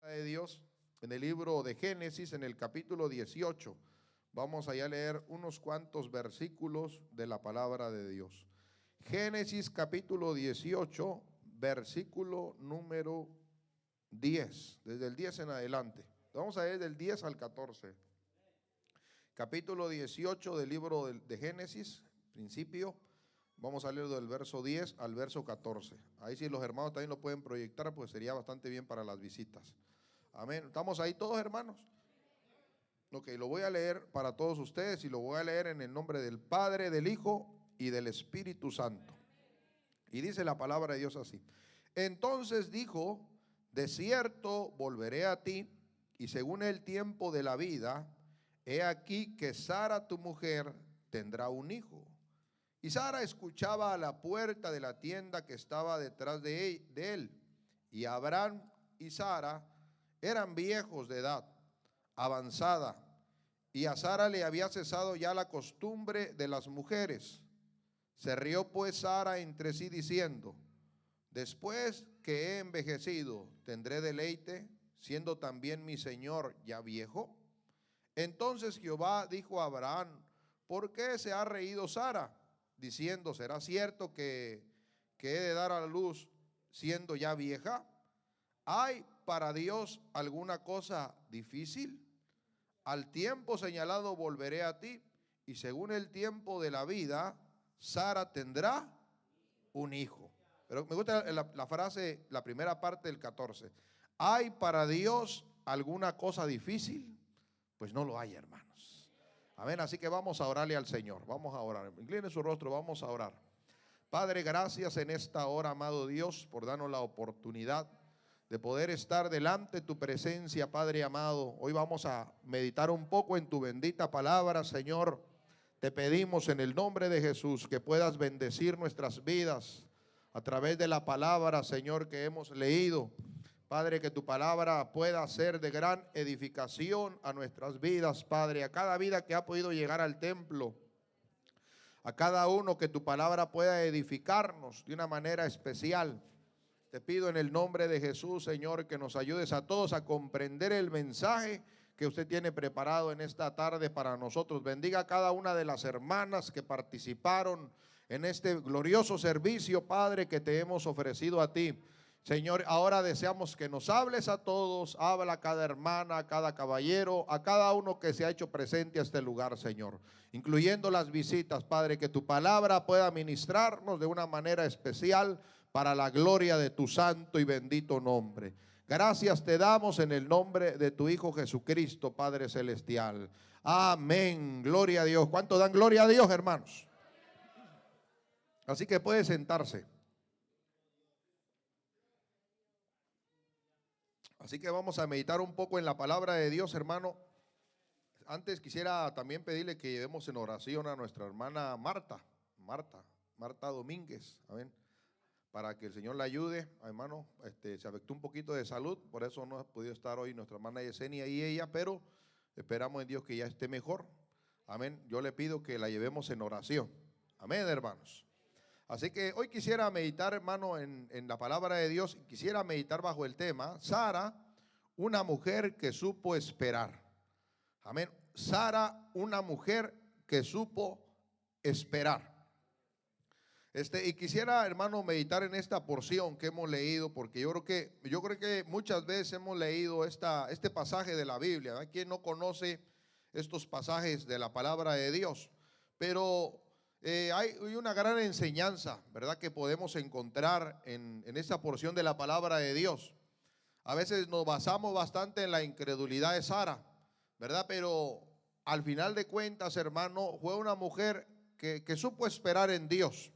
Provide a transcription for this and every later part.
De Dios en el libro de Génesis, en el capítulo 18. Vamos allá a leer unos cuantos versículos de la palabra de Dios. Génesis capítulo 18, versículo número 10, desde el 10 en adelante. Vamos a leer del 10 al 14. Capítulo 18 del libro de Génesis, principio. Vamos a leer del verso 10 al verso 14. Ahí si los hermanos también lo pueden proyectar, pues sería bastante bien para las visitas. Amén. ¿Estamos ahí todos, hermanos? Ok, lo voy a leer para todos ustedes y lo voy a leer en el nombre del Padre, del Hijo y del Espíritu Santo. Y dice la palabra de Dios así. Entonces dijo, de cierto volveré a ti, y según el tiempo de la vida, he aquí que Sara tu mujer tendrá un hijo. Y Sara escuchaba a la puerta de la tienda que estaba detrás de él. Y Abraham y Sara eran viejos de edad avanzada, y a Sara le había cesado ya la costumbre de las mujeres. Se rió pues Sara entre sí diciendo, después que he envejecido, ¿tendré deleite, siendo también mi señor ya viejo? Entonces Jehová dijo a Abraham, ¿por qué se ha reído Sara? Diciendo, ¿será cierto que he de dar a la luz siendo ya vieja? ¿Hay para Dios alguna cosa difícil? Al tiempo señalado volveré a ti, y según el tiempo de la vida, Sara tendrá un hijo. Pero me gusta la frase, la primera parte del 14. ¿Hay para Dios alguna cosa difícil? Pues no lo hay, hermanos. Amén, así que vamos a orarle al Señor. Vamos a orar. Incline su rostro, vamos a orar. Padre, gracias en esta hora, amado Dios, por darnos la oportunidad de poder estar delante de tu presencia, Padre amado. Hoy vamos a meditar un poco en tu bendita palabra, Señor. Te pedimos en el nombre de Jesús que puedas bendecir nuestras vidas a través de la palabra, Señor, que hemos leído. Padre, que tu palabra pueda ser de gran edificación a nuestras vidas, Padre, a cada vida que ha podido llegar al templo, a cada uno, que tu palabra pueda edificarnos de una manera especial. Te pido en el nombre de Jesús, Señor, que nos ayudes a todos a comprender el mensaje que usted tiene preparado en esta tarde para nosotros. Bendiga a cada una de las hermanas que participaron en este glorioso servicio, Padre, que te hemos ofrecido a ti. Señor, ahora deseamos que nos hables a todos, habla a cada hermana, a cada caballero, a cada uno que se ha hecho presente a este lugar, Señor, incluyendo las visitas, Padre, que tu palabra pueda ministrarnos de una manera especial para la gloria de tu santo y bendito nombre. Gracias te damos en el nombre de tu Hijo Jesucristo, Padre Celestial. Amén, gloria a Dios. ¿Cuánto dan gloria a Dios, hermanos? Así que puede sentarse. Así que vamos a meditar un poco en la palabra de Dios, hermano. Antes quisiera también pedirle que llevemos en oración a nuestra hermana Marta Domínguez, amén, para que el Señor la ayude, hermano. Se afectó un poquito de salud, por eso no ha podido estar hoy nuestra hermana Yesenia y ella, pero esperamos en Dios que ya esté mejor, amén. Yo le pido que la llevemos en oración, amén, hermanos. Así que hoy quisiera meditar, hermano, en la palabra de Dios. Quisiera meditar bajo el tema, Sara, una mujer que supo esperar. Amén. Sara, una mujer que supo esperar. Y quisiera, hermano, meditar en esta porción que hemos leído, porque yo creo que muchas veces hemos leído este pasaje de la Biblia, ¿verdad? ¿Quién no conoce estos pasajes de la palabra de Dios? Pero hay una gran enseñanza, ¿verdad?, que podemos encontrar en esta porción de la palabra de Dios. A veces nos basamos bastante en la incredulidad de Sara, ¿verdad? Pero al final de cuentas, hermano, fue una mujer que supo esperar en Dios,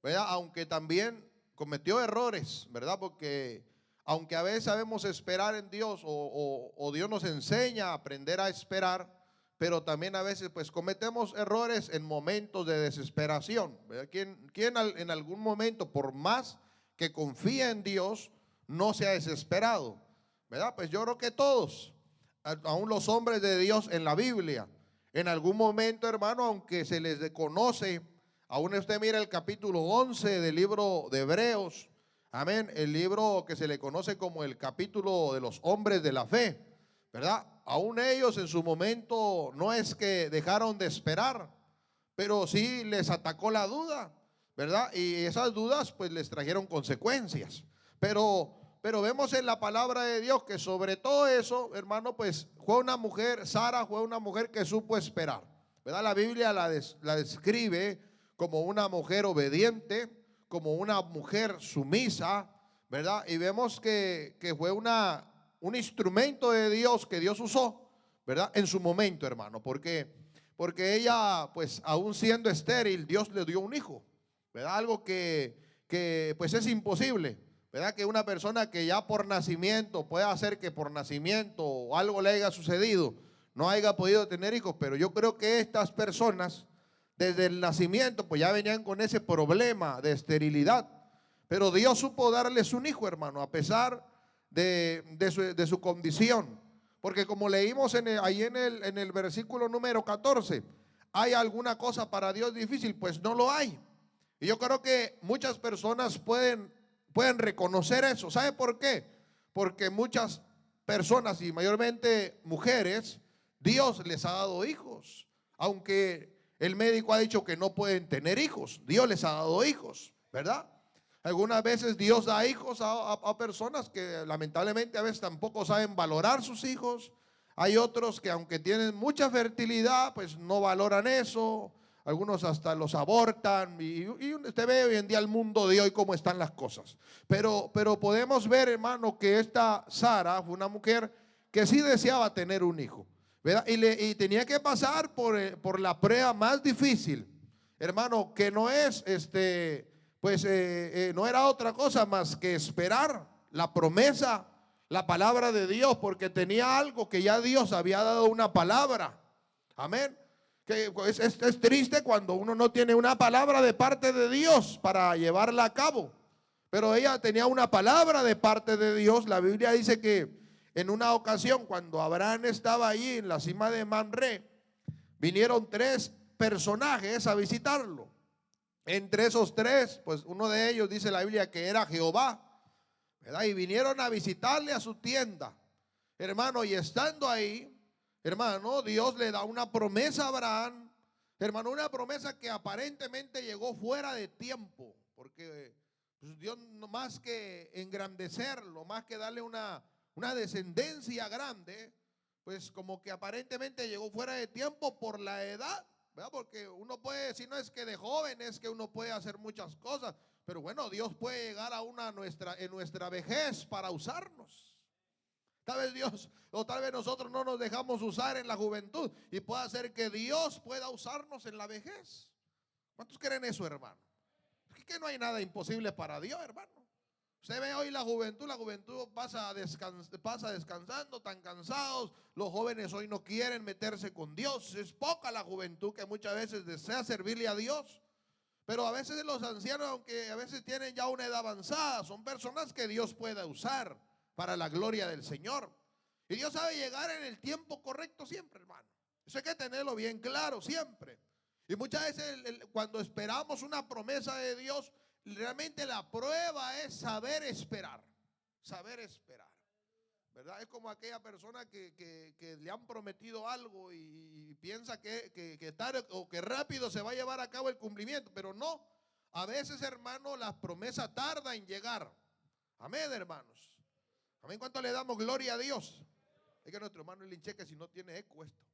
¿verdad? Aunque también cometió errores, ¿verdad? Porque aunque a veces sabemos esperar en Dios o Dios nos enseña a aprender a esperar, pero también a veces pues cometemos errores en momentos de desesperación, ¿verdad? ¿Quién en algún momento, por más que confía en Dios, no se ha desesperado? ¿Verdad? Pues yo creo que todos, aún los hombres de Dios en la Biblia, en algún momento, hermano, aunque se les desconoce, aún usted mira el capítulo 11 del libro de Hebreos, Amén. El libro que se le conoce como el capítulo de los hombres de la fe, ¿verdad? Aún ellos en su momento no es que dejaron de esperar, pero sí les atacó la duda, ¿verdad? Y esas dudas pues les trajeron consecuencias. Pero vemos en la palabra de Dios que sobre todo eso, hermano, pues fue una mujer, Sara fue una mujer que supo esperar, ¿verdad? La Biblia la describe como una mujer obediente, como una mujer sumisa, ¿verdad? Y vemos que fue un instrumento de Dios que Dios usó, ¿verdad? En su momento, hermano, porque ella, pues aún siendo estéril, Dios le dio un hijo, ¿verdad? Algo que pues es imposible, ¿verdad? Que una persona que ya por nacimiento, pueda hacer que por nacimiento o algo le haya sucedido, no haya podido tener hijos, pero yo creo que estas personas desde el nacimiento pues ya venían con ese problema de esterilidad, pero Dios supo darles un hijo, hermano, a pesar de su condición, porque como leímos ahí en el versículo número 14, ¿hay alguna cosa para Dios difícil? Pues no lo hay. Y yo creo que muchas personas pueden reconocer eso. ¿Sabe por qué? Porque muchas personas y mayormente mujeres, Dios les ha dado hijos, aunque el médico ha dicho que no pueden tener hijos, Dios les ha dado hijos, ¿verdad? Algunas veces Dios da hijos a personas que lamentablemente a veces tampoco saben valorar sus hijos. Hay otros que aunque tienen mucha fertilidad, pues no valoran eso. Algunos hasta los abortan y usted ve hoy en día el mundo de hoy cómo están las cosas. Pero podemos ver, hermano, que esta Sara fue una mujer que sí deseaba tener un hijo, ¿verdad? Y tenía que pasar por la prueba más difícil, hermano, que no es no era otra cosa más que esperar la promesa, la palabra de Dios, porque tenía algo que ya Dios había dado una palabra. Amén. Que pues, es triste cuando uno no tiene una palabra de parte de Dios para llevarla a cabo. Pero ella tenía una palabra de parte de Dios. La Biblia dice que en una ocasión, cuando Abraham estaba allí en la cima de Mamre, vinieron tres personajes a visitarlo. Entre esos tres, pues uno de ellos dice la Biblia que era Jehová, ¿verdad? Y vinieron a visitarle a su tienda, hermano, y estando ahí, hermano, Dios le da una promesa a Abraham, hermano, una promesa que aparentemente llegó fuera de tiempo, porque pues, Dios no más que engrandecerlo, más que darle una descendencia grande, pues como que aparentemente llegó fuera de tiempo por la edad, ¿verdad? Porque uno puede decir, no es que de joven es que uno puede hacer muchas cosas, pero bueno, Dios puede llegar a en nuestra vejez para usarnos. Tal vez Dios o tal vez nosotros no nos dejamos usar en la juventud y puede hacer que Dios pueda usarnos en la vejez. ¿Cuántos creen eso, hermano? Es que no hay nada imposible para Dios, hermano. Usted ve hoy la juventud pasa descansando, tan cansados. Los jóvenes hoy no quieren meterse con Dios. Es poca la juventud que muchas veces desea servirle a Dios. Pero a veces los ancianos, aunque a veces tienen ya una edad avanzada, son personas que Dios puede usar para la gloria del Señor. Y Dios sabe llegar en el tiempo correcto siempre, hermano. Eso hay que tenerlo bien claro siempre. Y muchas veces cuando esperamos una promesa de Dios, realmente la prueba es saber esperar, ¿verdad? Es como aquella persona que le han prometido algo y piensa que tarde o que rápido se va a llevar a cabo el cumplimiento, pero no. A veces, hermano, las promesas tardan en llegar. Amén, hermanos. Amén. ¿Cuánto le damos gloria a Dios? Es que nuestro hermano el cheque si no tiene eco esto.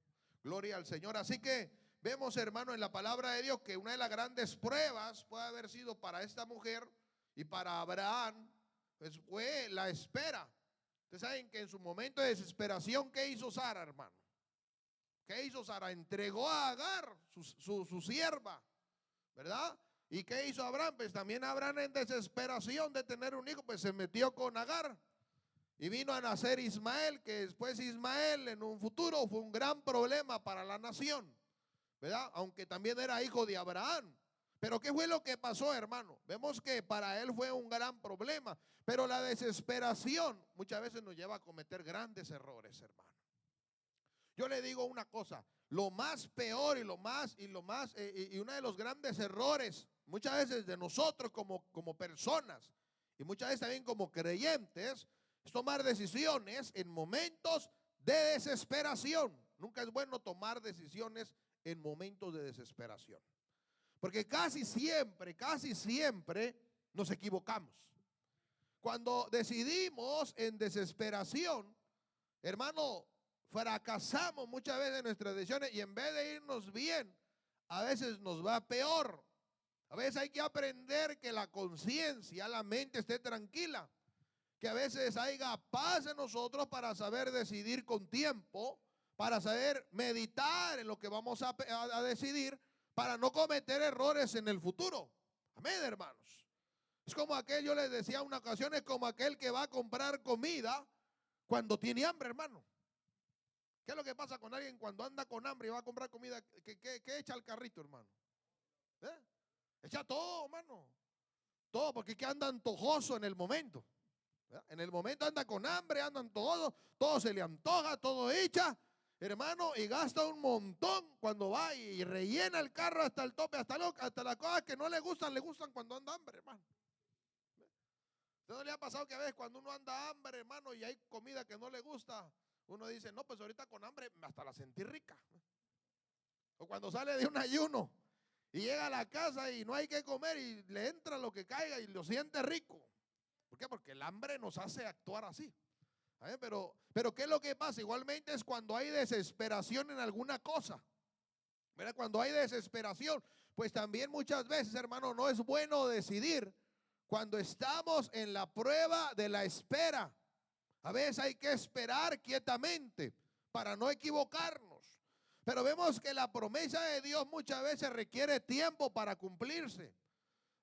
Gloria al Señor. Así que vemos, hermano, en la palabra de Dios que una de las grandes pruebas puede haber sido para esta mujer y para Abraham, pues fue la espera. Ustedes saben que en su momento de desesperación, ¿qué hizo Sara, hermano? ¿Qué hizo Sara? Entregó a Agar, su sierva, ¿verdad? ¿Y qué hizo Abraham? Pues también Abraham en desesperación de tener un hijo, pues se metió con Agar. Y vino a nacer Ismael, que después Ismael en un futuro fue un gran problema para la nación, ¿verdad? Aunque también era hijo de Abraham. Pero ¿qué fue lo que pasó, hermano? Vemos que para él fue un gran problema. Pero la desesperación muchas veces nos lleva a cometer grandes errores, hermano. Yo le digo una cosa, lo más peor y uno de los grandes errores muchas veces de nosotros como personas Y muchas veces también como creyentes es tomar decisiones en momentos de desesperación. Nunca es bueno tomar decisiones en momentos de desesperación. Porque casi siempre nos equivocamos. Cuando decidimos en desesperación, hermano, fracasamos muchas veces en nuestras decisiones y en vez de irnos bien, a veces nos va peor. A veces hay que aprender que la conciencia, la mente esté tranquila, que a veces haya paz en nosotros para saber decidir con tiempo, para saber meditar en lo que vamos a decidir, para no cometer errores en el futuro. Amén, hermanos. Es como aquel, yo les decía una ocasión, es como aquel que va a comprar comida cuando tiene hambre, hermano. ¿Qué es lo que pasa con alguien cuando anda con hambre y va a comprar comida? ¿Qué echa al carrito, hermano? ¿Eh? Echa todo, hermano. Todo, porque es que anda antojoso en el momento. ¿Verdad? En el momento anda con hambre, andan todo se le antoja, todo echa, hermano, y gasta un montón cuando va y rellena el carro hasta el tope, hasta las cosas que no le gustan cuando anda hambre, hermano. ¿Usted no le ha pasado que a veces cuando uno anda hambre, hermano, y hay comida que no le gusta, uno dice, no, pues ahorita con hambre hasta la sentí rica? O cuando sale de un ayuno y llega a la casa y no hay que comer y le entra lo que caiga y lo siente rico. ¿Por qué? Porque el hambre nos hace actuar así. Pero ¿qué es lo que pasa? Igualmente es cuando hay desesperación en alguna cosa. ¿Verdad? Cuando hay desesperación, pues también muchas veces, hermano, no es bueno decidir cuando estamos en la prueba de la espera. A veces hay que esperar quietamente para no equivocarnos. Pero vemos que la promesa de Dios muchas veces requiere tiempo para cumplirse.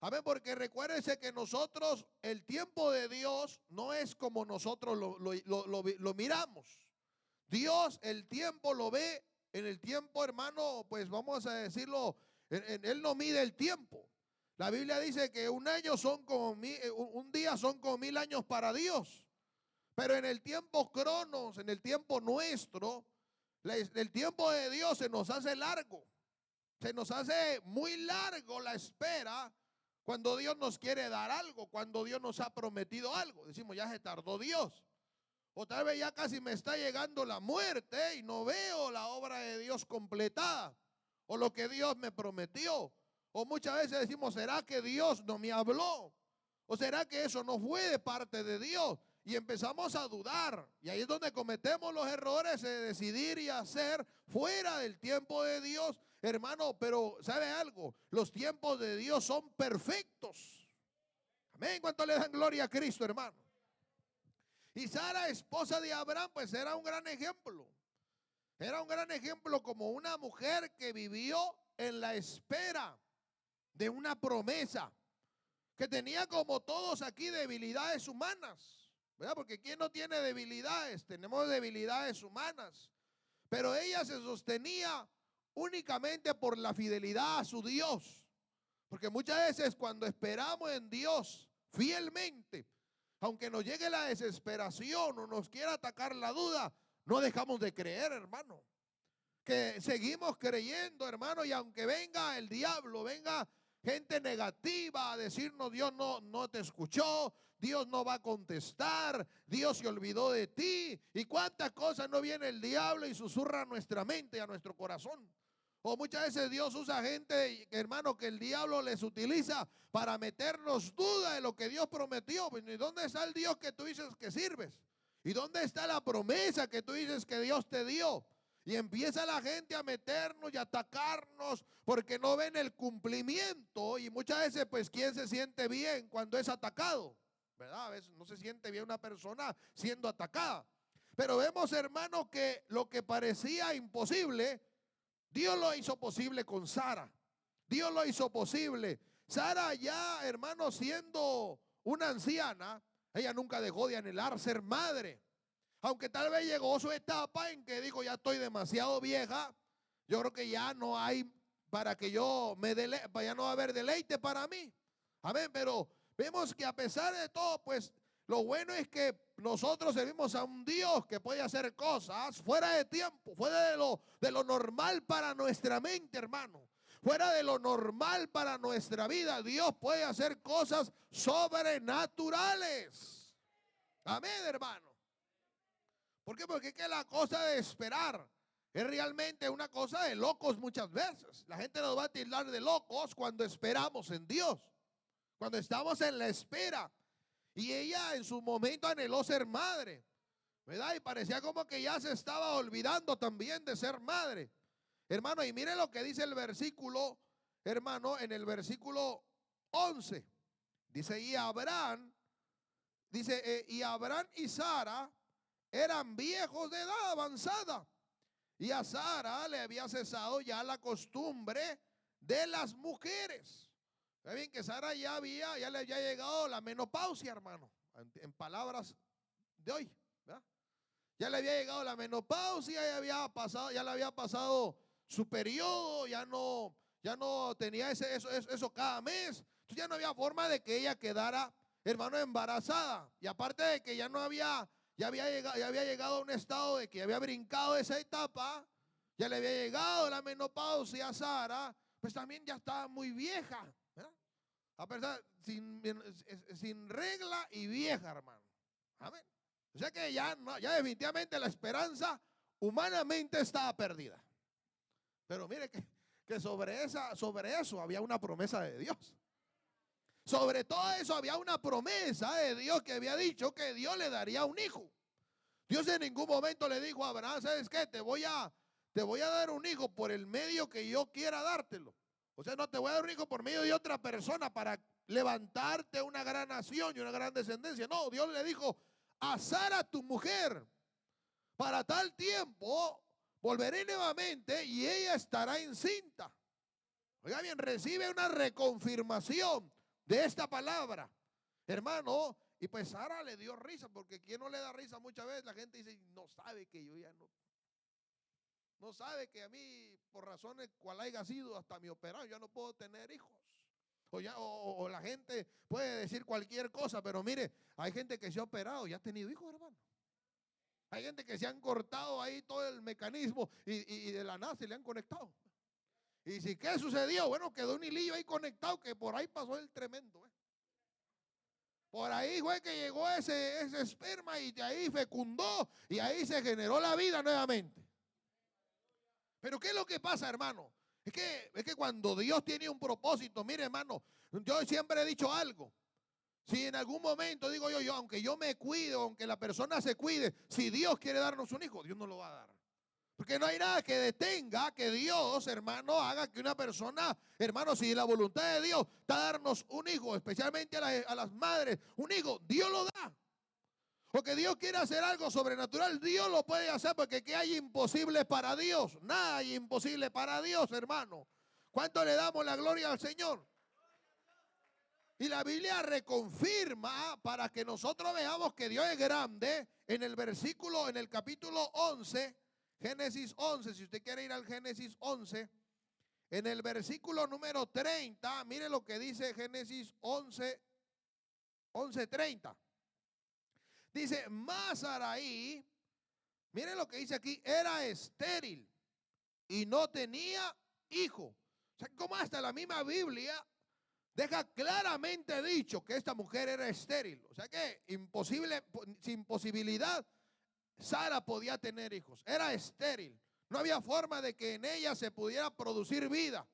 Amén, porque recuérdense que nosotros, el tiempo de Dios no es como nosotros lo miramos. Dios el tiempo lo ve en el tiempo, hermano, pues vamos a decirlo, Él no mide el tiempo. La Biblia dice que un día son como 1000 años para Dios. Pero en el tiempo cronos, en el tiempo nuestro, el tiempo de Dios se nos hace largo. Se nos hace muy largo la espera cuando Dios nos quiere dar algo, cuando Dios nos ha prometido algo. Decimos, ya se tardó Dios. O tal vez ya casi me está llegando la muerte y no veo la obra de Dios completada. O lo que Dios me prometió. O muchas veces decimos, ¿será que Dios no me habló? ¿O será que eso no fue de parte de Dios? Y empezamos a dudar. Y ahí es donde cometemos los errores de decidir y hacer fuera del tiempo de Dios. Hermano, pero ¿sabe algo? Los tiempos de Dios son perfectos. Amén. ¿Cuánto le dan gloria a Cristo, hermano? Y Sara, esposa de Abraham, pues era un gran ejemplo. Era un gran ejemplo como una mujer que vivió en la espera de una promesa, que tenía como todos aquí debilidades humanas, ¿verdad? Porque ¿quién no tiene debilidades? Tenemos debilidades humanas. Pero ella se sostenía únicamente por la fidelidad a su Dios. Porque muchas veces cuando esperamos en Dios fielmente, aunque nos llegue la desesperación o nos quiera atacar la duda, no dejamos de creer, hermano. Que seguimos creyendo, hermano, y aunque venga el diablo, venga gente negativa a decirnos Dios no te escuchó, Dios no va a contestar, Dios se olvidó de ti, y cuántas cosas no viene el diablo y susurra a nuestra mente y a nuestro corazón. O muchas veces Dios usa gente, hermano, que el diablo les utiliza para meternos duda de lo que Dios prometió. ¿Y dónde está el Dios que tú dices que sirves? ¿Y dónde está la promesa que tú dices que Dios te dio? Y empieza la gente a meternos y a atacarnos porque no ven el cumplimiento. Y muchas veces, pues, ¿quién se siente bien cuando es atacado? ¿Verdad? A veces no se siente bien una persona siendo atacada. Pero vemos, hermano, que lo que parecía imposible, Dios lo hizo posible con Sara. Dios lo hizo posible. Sara ya, hermano, siendo una anciana, ella nunca dejó de anhelar ser madre. Aunque tal vez llegó su etapa en que dijo, ya estoy demasiado vieja, yo creo que ya no hay para que yo ya no va a haber deleite para mí. Amén, pero vemos que a pesar de todo, pues lo bueno es que nosotros servimos a un Dios que puede hacer cosas fuera de tiempo, fuera de lo normal para nuestra mente, hermano. fuera de lo normal para nuestra vida. Dios puede hacer cosas sobrenaturales. Amén, hermano. ¿Por qué? Porque es que la cosa de esperar es realmente una cosa de locos muchas veces. La gente nos va a tildar de locos cuando esperamos en Dios, cuando estamos en la espera. Y ella en su momento anheló ser madre, ¿verdad? Y parecía como que ya se estaba olvidando también de ser madre. Hermano, y mire lo que dice el versículo, hermano, en el versículo 11. Dice, y Abraham y Sara eran viejos de edad avanzada. Y a Sara le había cesado ya la costumbre de las mujeres. ¿Está bien? Que Sara ya le había llegado la menopausia, hermano, en palabras de hoy, ¿verdad? Ya le había llegado la menopausia, ya le había pasado su periodo, ya no tenía eso cada mes. Entonces ya no había forma de que ella quedara, hermano, embarazada. Y aparte de que ya había llegado a un estado de que había brincado esa etapa, ya le había llegado la menopausia a Sara, pues también ya estaba muy vieja, ¿verdad? A pesar, sin regla y vieja, hermano. Amén. O sea que ya definitivamente la esperanza humanamente estaba perdida. Pero mire que sobre eso había una promesa de Dios. Sobre todo eso había una promesa de Dios que había dicho que Dios le daría un hijo. Dios en ningún momento le dijo a Abraham, ¿sabes qué? Te voy a dar un hijo por el medio que yo quiera dártelo. O sea, no te voy a dar un hijo por medio de otra persona para levantarte una gran nación y una gran descendencia. No, Dios le dijo, a Sara tu mujer, para tal tiempo volveré nuevamente y ella estará encinta. Oiga bien, recibe una reconfirmación de esta palabra, hermano. Y pues Sara le dio risa, porque quien no le da risa muchas veces, la gente dice, no sabe que yo ya no sabe que a mí, por razones cual haya sido, hasta me operaron, ya no puedo tener hijos. O la gente puede decir cualquier cosa, pero mire, hay gente que se ha operado y ha tenido hijos, hermano. Hay gente que se han cortado ahí todo el mecanismo y de la nada se le han conectado. Y si ¿qué sucedió? Bueno, quedó un hilillo ahí conectado que por ahí pasó el tremendo. Por ahí fue que llegó ese esperma y de ahí fecundó y ahí se generó la vida nuevamente. Pero ¿qué es lo que pasa, hermano? Es que cuando Dios tiene un propósito, mire, hermano, yo siempre he dicho algo. Si en algún momento, digo yo, aunque yo me cuide, aunque la persona se cuide, si Dios quiere darnos un hijo, Dios nos lo va a dar. Porque no hay nada que detenga que Dios, hermano, haga que una persona, hermano, si la voluntad de Dios está darnos un hijo, especialmente a las madres, un hijo, Dios lo da. Porque Dios quiere hacer algo sobrenatural, Dios lo puede hacer, porque ¿qué hay imposible para Dios? Nada hay imposible para Dios, hermano. ¿Cuánto le damos la gloria al Señor? Y la Biblia reconfirma para que nosotros veamos que Dios es grande en el capítulo 11, Génesis 11, si usted quiere ir al Génesis 11, en el versículo número 30, mire lo que dice Génesis 11:30. Dice, mas Sarai, mire lo que dice aquí, era estéril y no tenía hijo. O sea, como hasta la misma Biblia deja claramente dicho que esta mujer era estéril. O sea que sin posibilidad, Sara podía tener hijos. Era estéril. No había forma de que en ella se pudiera producir vida.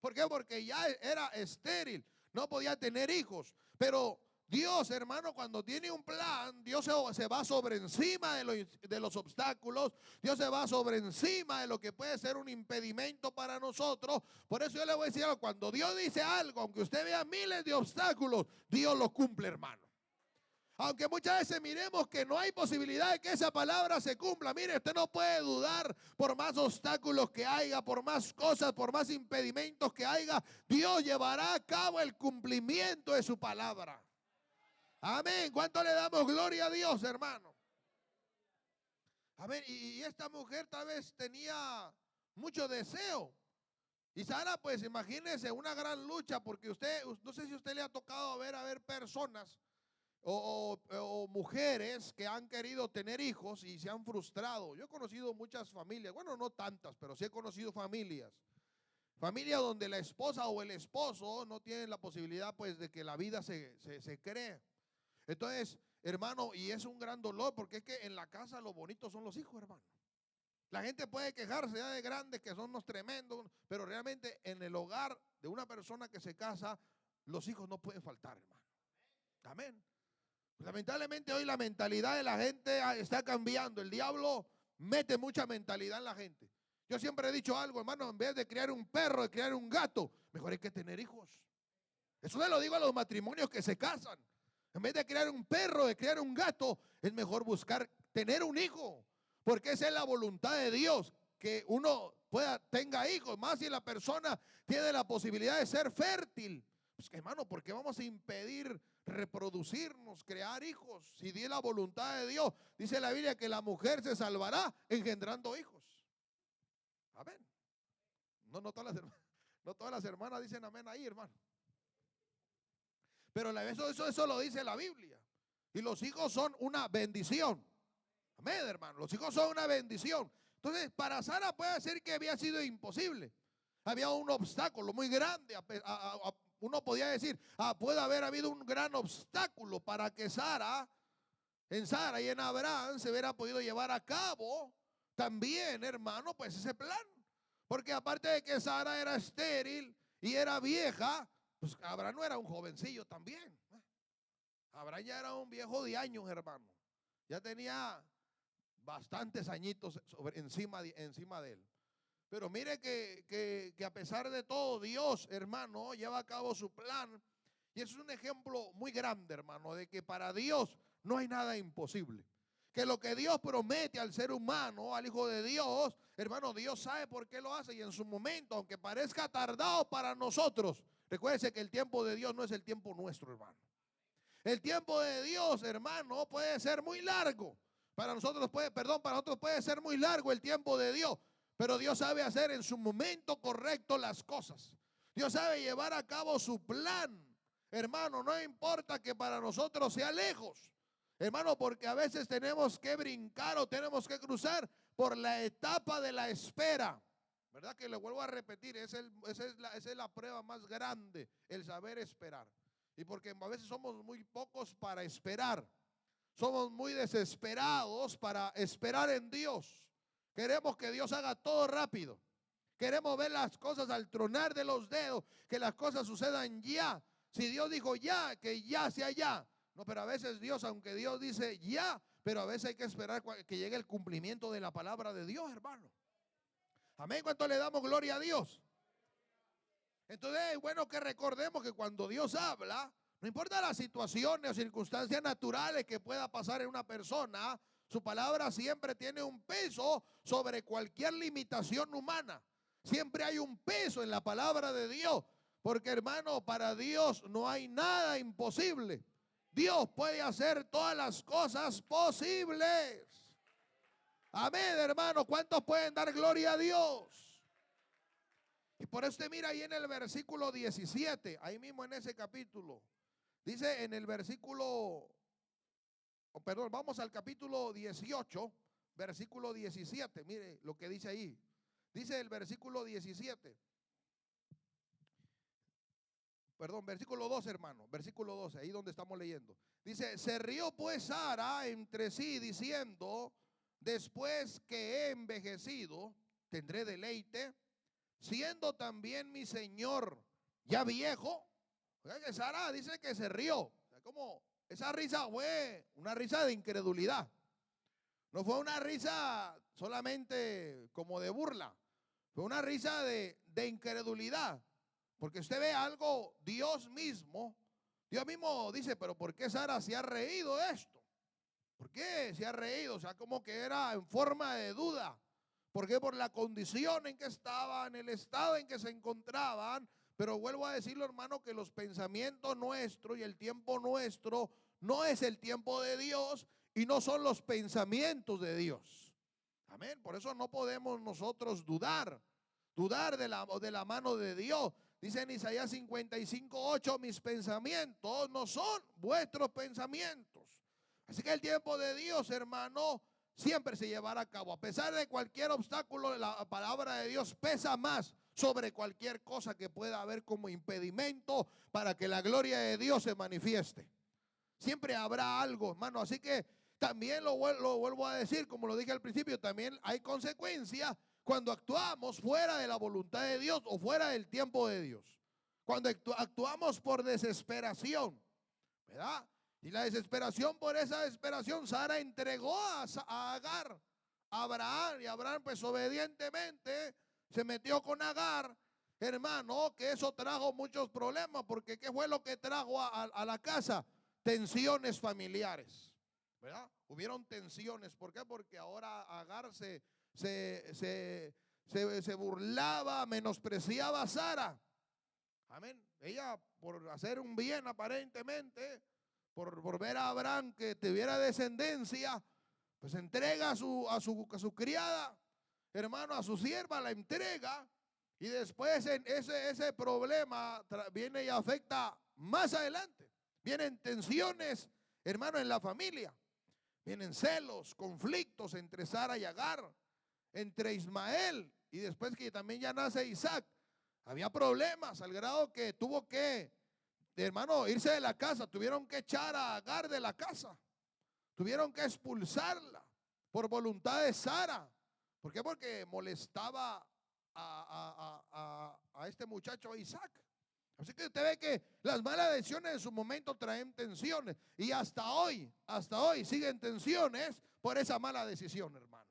¿Por qué? Porque ya era estéril. No podía tener hijos. Pero Dios, hermano, cuando tiene un plan, Dios se va sobre encima de los obstáculos. Dios se va sobre encima de lo que puede ser un impedimento para nosotros. Por eso yo le voy a decir algo. Cuando Dios dice algo, aunque usted vea miles de obstáculos, Dios lo cumple, hermano. Aunque muchas veces miremos que no hay posibilidad de que esa palabra se cumpla. Mire, usted no puede dudar por más obstáculos que haya, por más cosas, por más impedimentos que haya. Dios llevará a cabo el cumplimiento de su palabra. Amén. ¿Cuánto le damos gloria a Dios, hermano? Amén. Y esta mujer tal vez tenía mucho deseo. Y Sara, pues imagínese una gran lucha, porque usted, no sé si a usted le ha tocado ver personas o mujeres que han querido tener hijos y se han frustrado. Yo he conocido muchas familias, bueno, no tantas, pero sí he conocido familias Familia donde la esposa o el esposo no tienen la posibilidad pues de que la vida se cree. Entonces, hermano, y es un gran dolor porque es que en la casa lo bonito son los hijos, hermano. La gente puede quejarse ya de grandes que son unos tremendos, pero realmente en el hogar de una persona que se casa, los hijos no pueden faltar, hermano. Amén. Lamentablemente hoy la mentalidad de la gente está cambiando. El diablo mete mucha mentalidad en la gente. Yo siempre he dicho algo, hermano, en vez de criar un perro, de criar un gato, mejor hay que tener hijos. Eso se lo digo a los matrimonios que se casan. En vez de criar un perro, de criar un gato, es mejor buscar tener un hijo. Porque esa es la voluntad de Dios, que uno tenga hijos, más si la persona tiene la posibilidad de ser fértil. Pues hermano, ¿por qué vamos a impedir reproducirnos, crear hijos? Si es la voluntad de Dios, dice la Biblia que la mujer se salvará engendrando hijos. Amén. No todas las hermanas dicen amén ahí, hermano. Pero eso lo dice la Biblia. Y los hijos son una bendición. Amén, hermano. Los hijos son una bendición. Entonces, para Sara puede decir que había sido imposible. Había un obstáculo muy grande. Uno podía decir, puede haber habido un gran obstáculo para que en Sara y en Abraham se hubiera podido llevar a cabo también, hermano, pues ese plan. Porque aparte de que Sara era estéril y era vieja, pues Abraham no era un jovencillo también. Abraham ya era un viejo de años, hermano. Ya tenía bastantes añitos encima de él. Pero mire que a pesar de todo, Dios, hermano, lleva a cabo su plan. Y es un ejemplo muy grande, hermano, de que para Dios no hay nada imposible. Que lo que Dios promete al ser humano, al Hijo de Dios, hermano, Dios sabe por qué lo hace. Y en su momento, aunque parezca tardado para nosotros, recuérdese que el tiempo de Dios no es el tiempo nuestro, hermano. El tiempo de Dios, hermano, puede ser muy largo. Para nosotros puede ser muy largo el tiempo de Dios. Pero Dios sabe hacer en su momento correcto las cosas. Dios sabe llevar a cabo su plan. Hermano, no importa que para nosotros sea lejos. Hermano, porque a veces tenemos que brincar o tenemos que cruzar por la etapa de la espera. ¿Verdad? Que le vuelvo a repetir, esa es la prueba más grande, el saber esperar. Y porque a veces somos muy pocos para esperar. Somos muy desesperados para esperar en Dios. Queremos que Dios haga todo rápido. Queremos ver las cosas al tronar de los dedos, que las cosas sucedan ya. Si Dios dijo ya, que ya sea ya. No, pero a veces Dios, aunque Dios dice ya, pero a veces hay que esperar que llegue el cumplimiento de la palabra de Dios, hermano. Amén. ¿Cuánto le damos gloria a Dios? Entonces es bueno que recordemos que cuando Dios habla, no importa las situaciones o circunstancias naturales que pueda pasar en una persona, su palabra siempre tiene un peso sobre cualquier limitación humana. Siempre hay un peso en la palabra de Dios, porque hermano, para Dios no hay nada imposible. Dios puede hacer todas las cosas posibles. Amén, hermano. ¿Cuántos pueden dar gloria a Dios? Y por eso usted mira ahí en el versículo 17, ahí mismo en ese capítulo. Dice en el versículo, perdón, vamos al capítulo 18, versículo 17. Mire lo que dice ahí. Dice el versículo 17. Perdón, versículo 12, hermano. Versículo 12, ahí donde estamos leyendo. Dice, se rió pues Sara entre sí diciendo, después que he envejecido, tendré deleite, siendo también mi señor ya viejo. Sara dice que se rió. Como esa risa fue una risa de incredulidad. No fue una risa solamente como de burla. Fue una risa de incredulidad. Porque usted ve algo, Dios mismo dice, pero ¿por qué Sara se ha reído de esto? ¿Por qué se ha reído? O sea, como que era en forma de duda. ¿Por qué? Por la condición en que estaban, el estado en que se encontraban. Pero vuelvo a decirlo, hermano, que los pensamientos nuestros y el tiempo nuestro no es el tiempo de Dios y no son los pensamientos de Dios. Amén. Por eso no podemos nosotros dudar de la mano de Dios. Dice en Isaías 55:8, mis pensamientos no son vuestros pensamientos. Así que el tiempo de Dios, hermano, siempre se llevará a cabo. A pesar de cualquier obstáculo, la palabra de Dios pesa más sobre cualquier cosa que pueda haber como impedimento para que la gloria de Dios se manifieste. Siempre habrá algo, hermano. Así que también lo vuelvo a decir, como lo dije al principio, también hay consecuencias cuando actuamos fuera de la voluntad de Dios o fuera del tiempo de Dios. Cuando actuamos por desesperación, ¿verdad? Y la desesperación, por esa desesperación, Sara entregó a Agar a Abraham, y Abraham pues obedientemente se metió con Agar, hermano, que eso trajo muchos problemas, porque ¿qué fue lo que trajo a la casa? Tensiones familiares, ¿verdad? Hubieron tensiones. ¿Por qué? Porque ahora Agar se burlaba, menospreciaba a Sara. Amén. Ella, por hacer un bien aparentemente, por ver a Abraham que tuviera descendencia, pues entrega a su criada, hermano, a su sierva, la entrega. Y después ese problema viene y afecta más adelante. Vienen tensiones, hermano, en la familia. Vienen celos, conflictos entre Sara y Agar, entre Ismael, y después que también ya nace Isaac. Había problemas al grado que tuvo que, hermano, irse de la casa. Tuvieron que echar a Agar de la casa. Tuvieron que expulsarla por voluntad de Sara. ¿Por qué? Porque molestaba a este muchacho Isaac. Así que usted ve que las malas decisiones en su momento traen tensiones. Y hasta hoy siguen tensiones por esa mala decisión, hermano.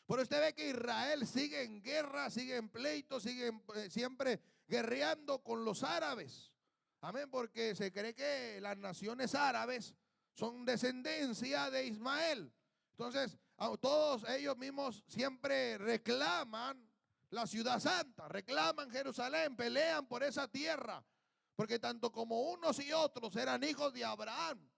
Pero usted ve que Israel sigue en guerra, sigue en pleito, sigue siempre guerreando con los árabes. Amén, porque se cree que las naciones árabes son descendencia de Ismael. Entonces, todos ellos mismos siempre reclaman la ciudad santa, reclaman Jerusalén, pelean por esa tierra, porque tanto como unos y otros eran hijos de Abraham,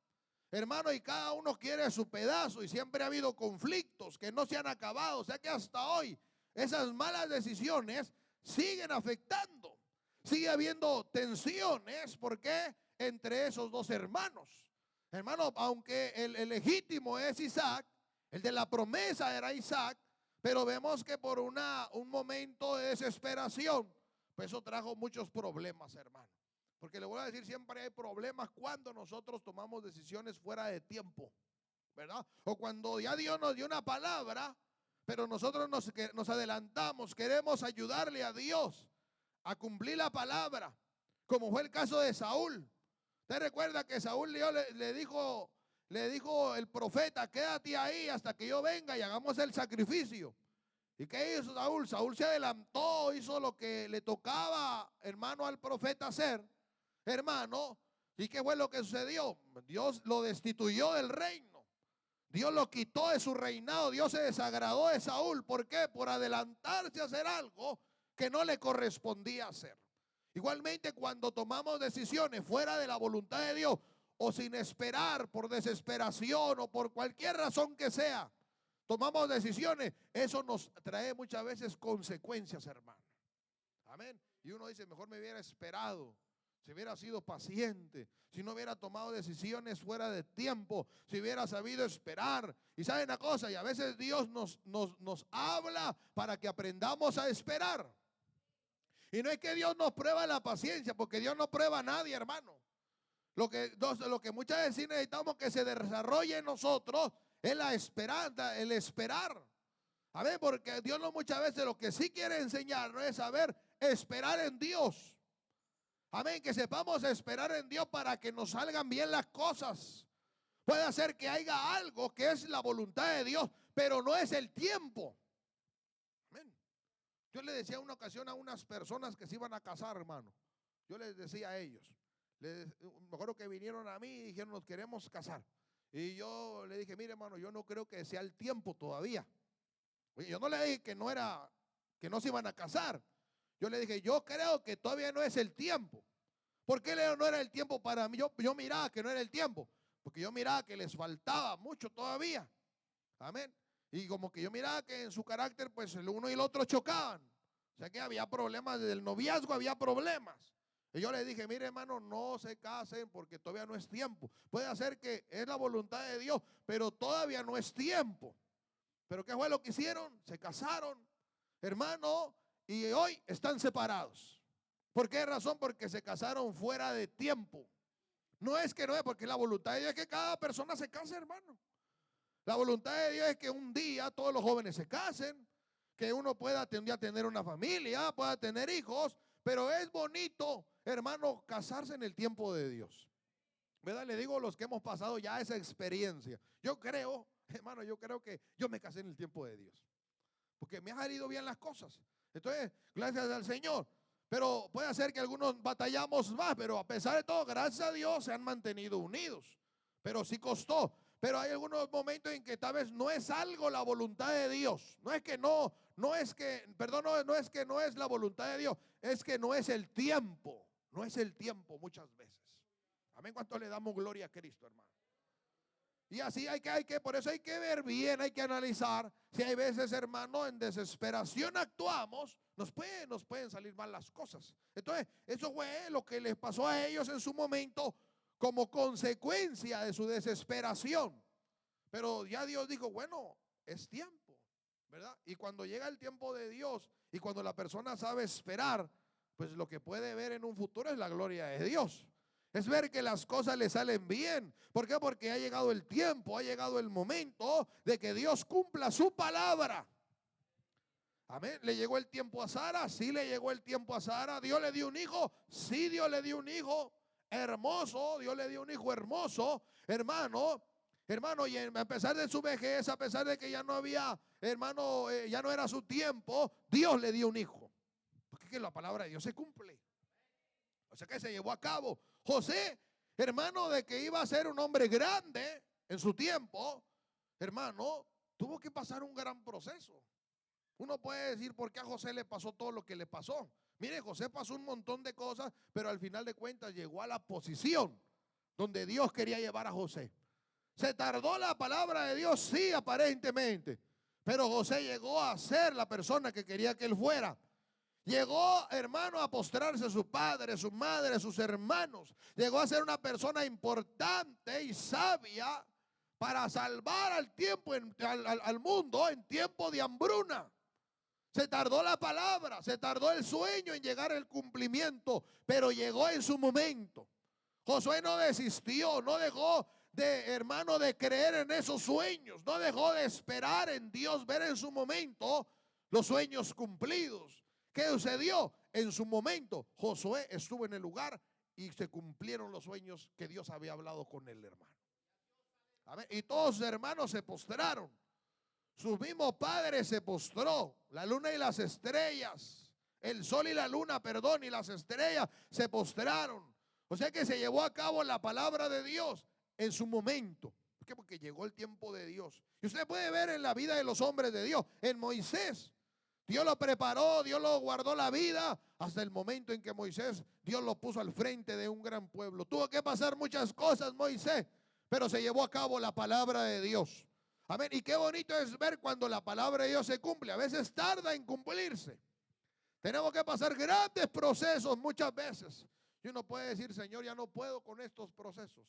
hermano, y cada uno quiere su pedazo, y siempre ha habido conflictos que no se han acabado. O sea que hasta hoy esas malas decisiones siguen afectando, sigue habiendo tensiones. ¿Por qué? Entre esos dos hermanos. Hermano, aunque el legítimo es Isaac, el de la promesa era Isaac, pero vemos que por un momento de desesperación, pues eso trajo muchos problemas, hermano. Porque le voy a decir, siempre hay problemas cuando nosotros tomamos decisiones fuera de tiempo, ¿verdad? O cuando ya Dios nos dio una palabra, pero nosotros nos adelantamos, queremos ayudarle a Dios a cumplir la palabra, como fue el caso de Saúl. Usted recuerda que Saúl le dijo el profeta: quédate ahí hasta que yo venga y hagamos el sacrificio. ¿Y qué hizo Saúl? Saúl se adelantó, hizo lo que le tocaba, hermano, al profeta hacer, hermano. ¿Y qué fue lo que sucedió? Dios lo destituyó del reino. Dios lo quitó de su reinado. Dios se desagradó de Saúl. ¿Por qué? Por adelantarse a hacer algo que no le correspondía hacer. Igualmente, cuando tomamos decisiones fuera de la voluntad de Dios, o sin esperar, por desesperación o por cualquier razón que sea, tomamos decisiones, eso nos trae muchas veces consecuencias, hermano. Amén. Y uno dice, mejor me hubiera esperado, si hubiera sido paciente, si no hubiera tomado decisiones fuera de tiempo, si hubiera sabido esperar. Y saben una cosa, y a veces Dios nos habla para que aprendamos a esperar. Y no es que Dios nos prueba la paciencia, porque Dios no prueba a nadie, hermano. Lo que muchas veces sí necesitamos que se desarrolle en nosotros es la esperanza, el esperar. A ver, porque Dios no, muchas veces lo que sí quiere enseñarnos es saber esperar en Dios. Amén, que sepamos esperar en Dios para que nos salgan bien las cosas. Puede ser que haya algo que es la voluntad de Dios, pero no es el tiempo. Amén. Yo le decía una ocasión a unas personas que se iban a casar, hermano. Yo les decía a ellos, me acuerdo que vinieron a mí y dijeron, nos queremos casar. Y yo le dije, mire, hermano, yo no creo que sea el tiempo todavía. Yo no le dije que no se iban a casar. Yo le dije, yo creo que todavía no es el tiempo. ¿Por qué no era el tiempo para mí? Yo miraba que no era el tiempo, porque yo miraba que les faltaba mucho todavía. Amén. Y como que yo miraba que en su carácter, pues el uno y el otro chocaban. O sea que había problemas, desde el noviazgo había problemas. Y yo le dije, mire, hermano, no se casen porque todavía no es tiempo. Puede ser que es la voluntad de Dios, pero todavía no es tiempo. ¿Pero qué fue lo que hicieron? Se casaron, hermano, y hoy están separados. ¿Por qué razón? Porque se casaron fuera de tiempo. No es que no es, porque la voluntad de Dios es que cada persona se case, hermano. La voluntad de Dios es que un día todos los jóvenes se casen, que uno pueda un día tener una familia, pueda tener hijos, pero es bonito, hermano, casarse en el tiempo de Dios. ¿Verdad? Le digo a los que hemos pasado ya esa experiencia. Yo creo, hermano, yo creo que yo me casé en el tiempo de Dios, porque me han salido bien las cosas. Entonces, gracias al Señor. Pero puede ser que algunos batallamos más, pero a pesar de todo, gracias a Dios se han mantenido unidos. Pero sí costó. Pero hay algunos momentos en que tal vez no es algo la voluntad de Dios. No es que no es que, perdón, no es que no es la voluntad de Dios, es que no es el tiempo. No es el tiempo muchas veces. Amén. ¿Cuánto le damos gloria a Cristo, hermano? Y así por eso hay que ver bien, hay que analizar. Si hay veces, hermano, en desesperación actuamos, nos pueden salir mal las cosas. Entonces, eso fue lo que les pasó a ellos en su momento como consecuencia de su desesperación. Pero ya Dios dijo, bueno, es tiempo, ¿verdad? Y cuando llega el tiempo de Dios y cuando la persona sabe esperar, pues lo que puede ver en un futuro es la gloria de Dios. Es ver que las cosas le salen bien. ¿Por qué? Porque ha llegado el tiempo, ha llegado el momento de que Dios cumpla su palabra. Amén. ¿Le llegó el tiempo a Sara? Sí, le llegó el tiempo a Sara. ¿Dios le dio un hijo? Sí, Dios le dio un hijo hermoso. Dios le dio un hijo hermoso, hermano. Hermano, y a pesar de su vejez, a pesar de que ya no había, hermano, ya no era su tiempo, Dios le dio un hijo. Porque es que la palabra de Dios se cumple. O sea que se llevó a cabo. José, hermano, de que iba a ser un hombre grande en su tiempo, hermano, tuvo que pasar un gran proceso. Uno puede decir por qué a José le pasó todo lo que le pasó. Mire, José pasó un montón de cosas, pero al final de cuentas llegó a la posición donde Dios quería llevar a José. Se tardó la palabra de Dios, sí, aparentemente, pero José llegó a ser la persona que quería que él fuera. Llegó, hermano, a postrarse a su padre, su madre, sus hermanos. Llegó a ser una persona importante y sabia para salvar al tiempo, al mundo en tiempo de hambruna. Se tardó la palabra, se tardó el sueño en llegar al cumplimiento, pero llegó en su momento. Josué no desistió, no dejó de, hermano, de creer en esos sueños, no dejó de esperar en Dios, ver en su momento los sueños cumplidos. ¿Qué sucedió? En su momento, Josué estuvo en el lugar y se cumplieron los sueños que Dios había hablado con él, hermano. Amén. Y todos sus hermanos se postraron. Su mismo padre se postró. La luna y las estrellas, el sol y la luna, perdón, y las estrellas se postraron. O sea que se llevó a cabo la palabra de Dios en su momento. ¿Por qué? Porque llegó el tiempo de Dios. Y usted puede ver en la vida de los hombres de Dios, en Moisés, Dios lo preparó, Dios lo guardó la vida hasta el momento en que Moisés, Dios lo puso al frente de un gran pueblo. Tuvo que pasar muchas cosas Moisés, pero se llevó a cabo la palabra de Dios. Amén. Y qué bonito es ver cuando la palabra de Dios se cumple. A veces tarda en cumplirse. Tenemos que pasar grandes procesos muchas veces. Y uno puede decir, Señor, ya no puedo con estos procesos.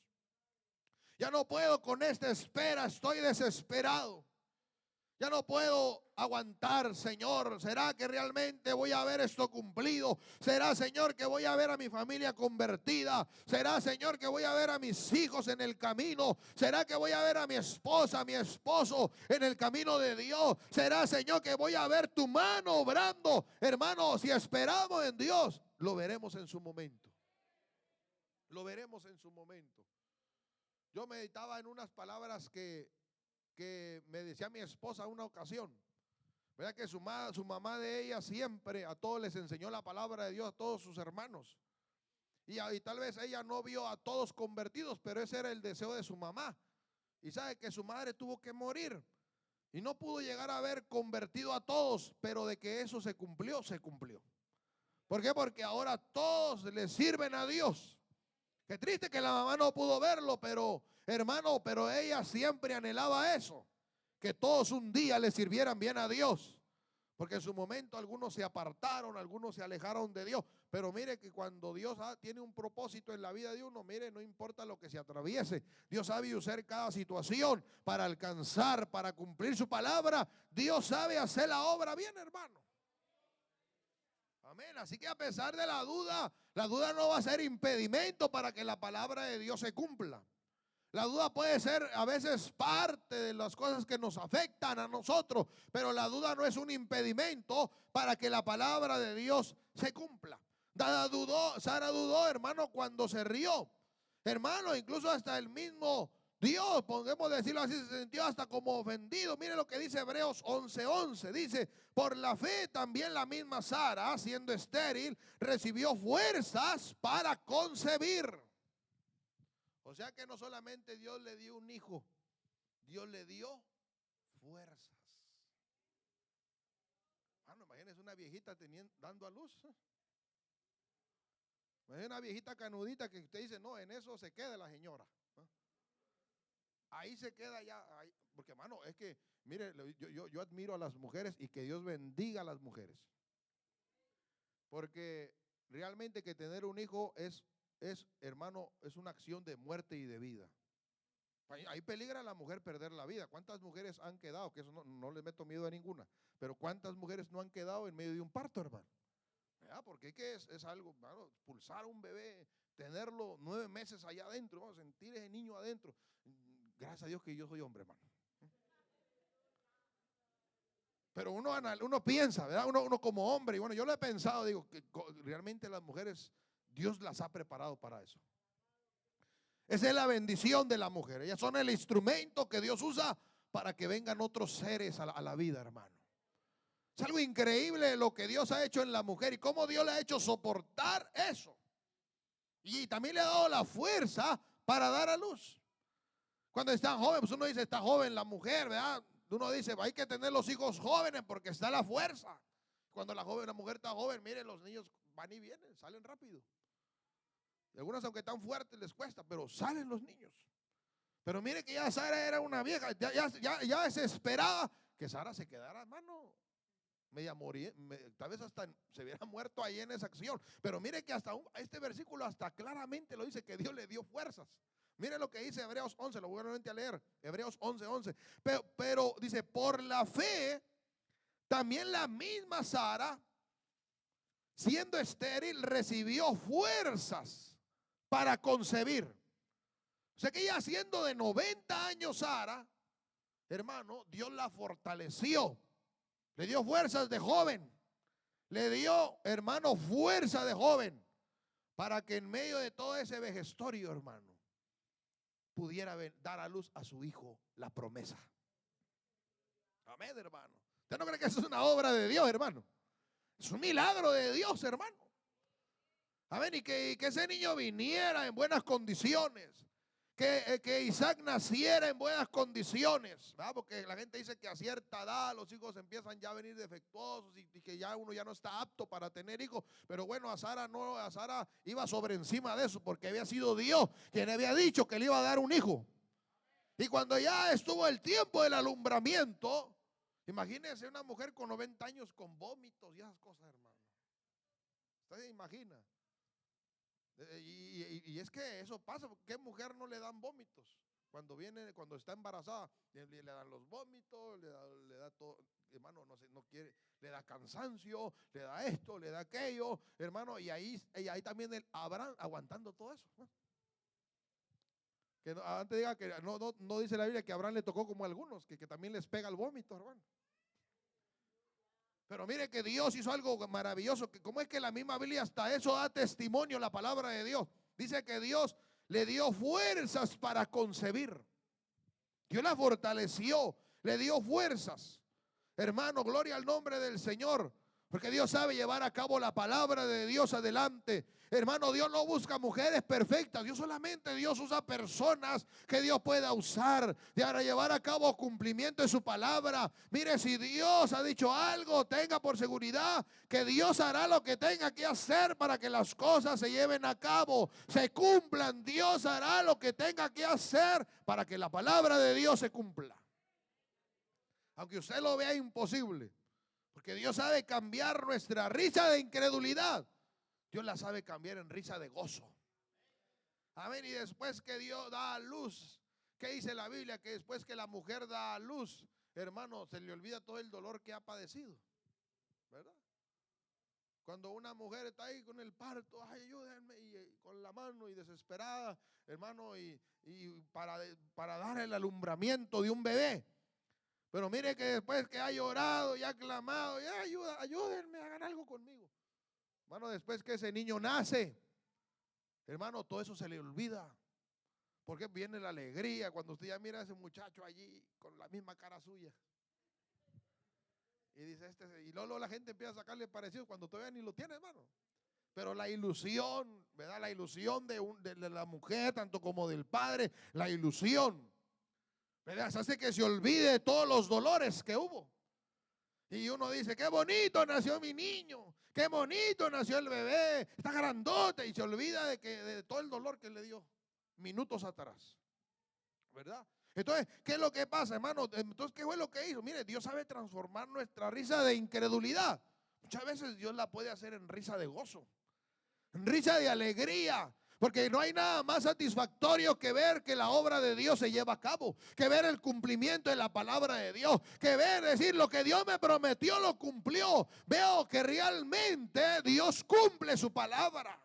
Ya no puedo con esta espera, estoy desesperado. Ya no puedo aguantar, Señor. ¿Será que realmente voy a ver esto cumplido? ¿Será, Señor, que voy a ver a mi familia convertida? ¿Será, Señor, que voy a ver a mis hijos en el camino? ¿Será que voy a ver a mi esposa, a mi esposo en el camino de Dios? ¿Será, Señor, que voy a ver tu mano obrando? Hermano, si esperamos en Dios, lo veremos en su momento. Lo veremos en su momento. Yo meditaba en unas palabras que me decía mi esposa una ocasión, ¿verdad? Que su mamá de ella siempre a todos les enseñó la palabra de Dios, a todos sus hermanos. Y tal vez ella no vio a todos convertidos, pero ese era el deseo de su mamá. Y sabe que su madre tuvo que morir y no pudo llegar a ver convertido a todos, pero de que eso se cumplió, se cumplió. ¿Por qué? Porque ahora todos le sirven a Dios. Qué triste que la mamá no pudo verlo, pero hermano, pero ella siempre anhelaba eso, que todos un día le sirvieran bien a Dios. Porque en su momento algunos se apartaron, algunos se alejaron de Dios. Pero mire que cuando Dios tiene un propósito en la vida de uno, mire, no importa lo que se atraviese, Dios sabe usar cada situación para alcanzar, para cumplir su palabra. Dios sabe hacer la obra bien, hermano. Amén. Así que a pesar de la duda no va a ser impedimento para que la palabra de Dios se cumpla. La duda puede ser a veces parte de las cosas que nos afectan a nosotros, pero la duda no es un impedimento para que la palabra de Dios se cumpla. Sara dudó, hermano, cuando se rió. Hermano, incluso hasta el mismo Dios, podemos decirlo así, se sintió hasta como ofendido. Mire lo que dice Hebreos 11:11. Dice, por la fe también la misma Sara, siendo estéril, recibió fuerzas para concebir. O sea que no solamente Dios le dio un hijo, Dios le dio fuerzas. Imagínense una viejita dando a luz. Imagínense una viejita canudita que usted dice, no, en eso se queda la señora. Ahí se queda ya, ahí, porque hermano, es que, mire, yo admiro a las mujeres y que Dios bendiga a las mujeres. Porque realmente que tener un hijo es, hermano, es una acción de muerte y de vida. Ahí peligra a la mujer perder la vida. ¿Cuántas mujeres han quedado? Que eso no les meto miedo a ninguna. Pero ¿cuántas mujeres no han quedado en medio de un parto, hermano? ¿Verdad? Porque es algo, hermano, pulsar a un bebé, tenerlo 9 meses allá adentro, vamos a sentir ese niño adentro. Gracias a Dios que yo soy hombre, hermano. Pero uno piensa, ¿verdad? Uno como hombre, y bueno, yo lo he pensado, digo, que realmente las mujeres, Dios las ha preparado para eso. Esa es la bendición de la mujer. Ellas son el instrumento que Dios usa para que vengan otros seres a la vida, hermano. Es algo increíble lo que Dios ha hecho en la mujer y cómo Dios le ha hecho soportar eso. Y también le ha dado la fuerza para dar a luz. Cuando está joven, pues uno dice, está joven la mujer, ¿verdad? Uno dice, hay que tener los hijos jóvenes porque está la fuerza. Cuando la mujer está joven, miren, los niños van y vienen, salen rápido. Y algunas, aunque están fuertes, les cuesta, pero salen los niños. Pero mire que ya Sara era una vieja, ya se esperaba que Sara se quedara, hermano, media morir, tal vez hasta se hubiera muerto ahí en esa acción. Pero mire que hasta este versículo hasta claramente lo dice, que Dios le dio fuerzas. Mire lo que dice Hebreos 11, lo voy nuevamente a leer, Hebreos 11:11. Pero dice, por la fe, también la misma Sara, siendo estéril, recibió fuerzas para concebir. O sea que ya siendo de 90 años Sara, hermano, Dios la fortaleció. Le dio fuerzas de joven. Le dio, hermano, fuerza de joven. Para que en medio de todo ese vejestorio, hermano, pudiera dar a luz a su hijo la promesa. Amén, hermano. ¿Usted no cree que eso es una obra de Dios, hermano? Es un milagro de Dios, hermano. Amén, y que ese niño viniera en buenas condiciones. Que Isaac naciera en buenas condiciones, ¿verdad? Porque la gente dice que a cierta edad los hijos empiezan ya a venir defectuosos y que ya uno ya no está apto para tener hijos. Pero bueno, a Sara iba sobre encima de eso, porque había sido Dios quien había dicho que le iba a dar un hijo. Y cuando ya estuvo el tiempo del alumbramiento, imagínense una mujer con 90 años con vómitos y esas cosas, hermano. ¿Usted se imagina? Y es que eso pasa, ¿qué mujer no le dan vómitos? Cuando está embarazada, le dan los vómitos, le da todo, hermano, no quiere, le da cansancio, le da esto, le da aquello, hermano, y ahí también Abraham aguantando todo eso, ¿no? Que antes diga que no dice la Biblia que a Abraham le tocó como a algunos, que también les pega el vómito, hermano. Pero mire que Dios hizo algo maravilloso, que como es que la misma Biblia hasta eso da testimonio, la palabra de Dios. Dice que Dios le dio fuerzas para concebir. Dios la fortaleció, le dio fuerzas. Hermano, gloria al nombre del Señor, porque Dios sabe llevar a cabo la palabra de Dios adelante. Hermano, Dios no busca mujeres perfectas. Dios usa personas que Dios pueda usar para llevar a cabo cumplimiento de su palabra. Mire, si Dios ha dicho algo, tenga por seguridad que Dios hará lo que tenga que hacer para que las cosas se lleven a cabo, se cumplan. Dios hará lo que tenga que hacer para que la palabra de Dios se cumpla. Aunque usted lo vea imposible, porque Dios sabe cambiar nuestra risa de incredulidad. Dios la sabe cambiar en risa de gozo. Amén. Y después que Dios da a luz, ¿qué dice la Biblia? Que después que la mujer da a luz, hermano, se le olvida todo el dolor que ha padecido, ¿verdad? Cuando una mujer está ahí con el parto, ay, ayúdenme, y con la mano y desesperada, hermano, y para dar el alumbramiento de un bebé. Pero mire que después que ha llorado y ha clamado, ya ayúdenme, hagan algo conmigo. Hermano, después que ese niño nace, hermano, todo eso se le olvida. Porque viene la alegría cuando usted ya mira a ese muchacho allí con la misma cara suya. Y dice y luego la gente empieza a sacarle parecido cuando todavía ni lo tiene, hermano. Pero la ilusión, ¿verdad? La ilusión de la mujer, tanto como del padre, la ilusión, ¿verdad? Se hace que se olvide de todos los dolores que hubo. Y uno dice, qué bonito nació mi niño, qué bonito nació el bebé, está grandote, y se olvida de todo el dolor que le dio minutos atrás, ¿verdad? Entonces, ¿qué es lo que pasa, hermano? Entonces, ¿qué fue lo que hizo? Mire, Dios sabe transformar nuestra risa de incredulidad. Muchas veces Dios la puede hacer en risa de gozo, en risa de alegría. Porque no hay nada más satisfactorio que ver que la obra de Dios se lleva a cabo, que ver el cumplimiento de la palabra de Dios, que ver, decir, lo que Dios me prometió lo cumplió. Veo que realmente Dios cumple su palabra,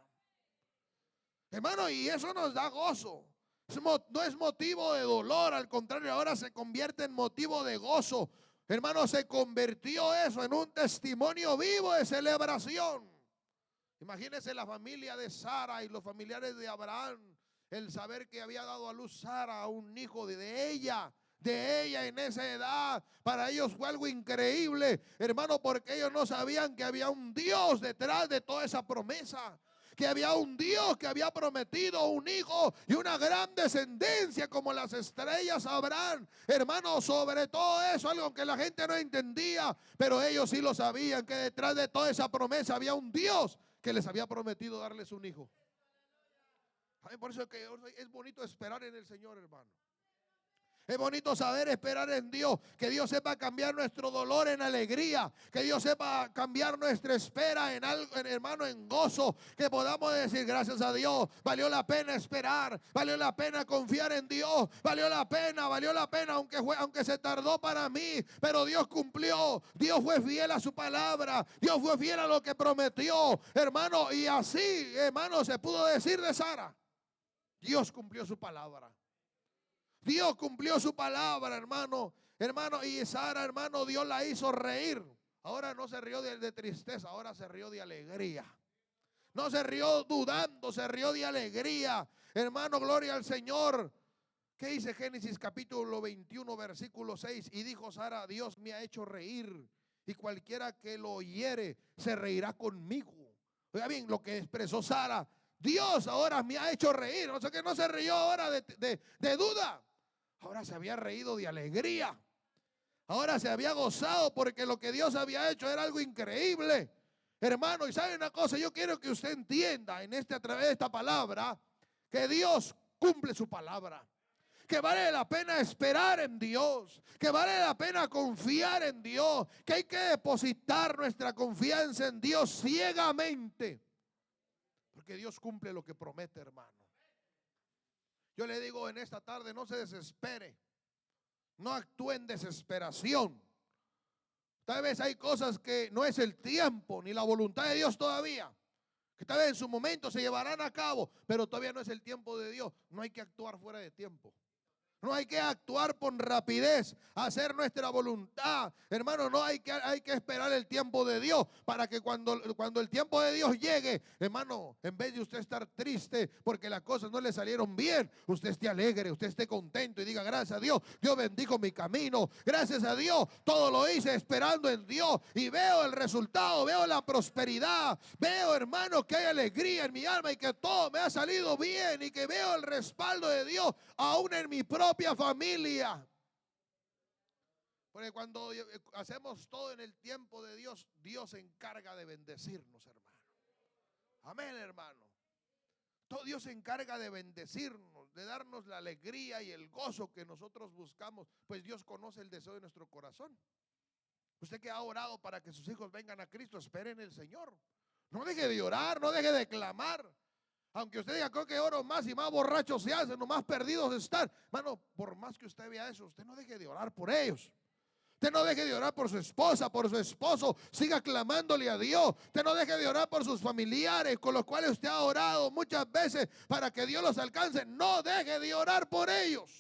hermano, y eso nos da gozo. No es motivo de dolor, al contrario, ahora se convierte en motivo de gozo. Hermano, se convirtió eso en un testimonio vivo de celebración. Imagínense la familia de Sara y los familiares de Abraham, el saber que había dado a luz Sara a un hijo de ella en esa edad. Para ellos fue algo increíble, hermano, porque ellos no sabían que había un Dios detrás de toda esa promesa, que había un Dios que había prometido un hijo y una gran descendencia como las estrellas a Abraham. Hermano, sobre todo eso, algo que la gente no entendía, pero ellos sí lo sabían, que detrás de toda esa promesa había un Dios que les había prometido darles un hijo. Por eso es que es bonito esperar en el Señor, hermano. Es bonito saber esperar en Dios, que Dios sepa cambiar nuestro dolor en alegría, que Dios sepa cambiar nuestra espera en algo, hermano, en gozo, que podamos decir gracias a Dios, valió la pena esperar, valió la pena confiar en Dios, valió la pena, aunque se tardó para mí, pero Dios cumplió, Dios fue fiel a su palabra, Dios fue fiel a lo que prometió, hermano, y así, hermano, se pudo decir de Sara, Dios cumplió su palabra. Dios cumplió su palabra, hermano. Hermano, y Sara, hermano, Dios la hizo reír. Ahora no se rió de tristeza, ahora se rió de alegría. No se rió dudando, se rió de alegría. Hermano, gloria al Señor. ¿Qué dice Génesis capítulo 21, versículo 6? Y dijo Sara, Dios me ha hecho reír, y cualquiera que lo oyere se reirá conmigo. Oiga bien, lo que expresó Sara, Dios ahora me ha hecho reír. O sea que no se rió ahora de duda. Ahora se había reído de alegría. Ahora se había gozado porque lo que Dios había hecho era algo increíble. Hermano, y sabe una cosa, yo quiero que usted entienda a través de esta palabra, que Dios cumple su palabra. Que vale la pena esperar en Dios, que vale la pena confiar en Dios, que hay que depositar nuestra confianza en Dios ciegamente. Porque Dios cumple lo que promete, hermano. Yo le digo en esta tarde, no se desespere, no actúe en desesperación. Tal vez hay cosas que no es el tiempo ni la voluntad de Dios todavía, que tal vez en su momento se llevarán a cabo, pero todavía no es el tiempo de Dios. No hay que actuar fuera de tiempo. No hay que actuar con rapidez, hacer nuestra voluntad. Hermano, no hay que esperar el tiempo de Dios para que cuando el tiempo de Dios llegue, hermano, en vez de usted estar triste porque las cosas no le salieron bien, usted esté alegre, usted esté contento y diga gracias a Dios, Dios bendijo mi camino, gracias a Dios, todo lo hice esperando en Dios y veo el resultado, veo la prosperidad, veo, hermano, que hay alegría en mi alma y que todo me ha salido bien y que veo el respaldo de Dios aún en mi propia familia. Porque cuando hacemos todo en el tiempo de Dios, Dios se encarga de bendecirnos, hermano. Amén, hermano. Todo Dios se encarga de bendecirnos, de darnos la alegría y el gozo que nosotros buscamos, pues Dios conoce el deseo de nuestro corazón. Usted que ha orado para que sus hijos vengan a Cristo, espere en el Señor. No deje de orar, no deje de clamar. Aunque usted diga, creo que oro más y más borrachos se hacen, o más perdidos están. Hermano, por más que usted vea eso, usted no deje de orar por ellos. Usted no deje de orar por su esposa, por su esposo. Siga clamándole a Dios. Usted no deje de orar por sus familiares con los cuales usted ha orado muchas veces para que Dios los alcance. No deje de orar por ellos.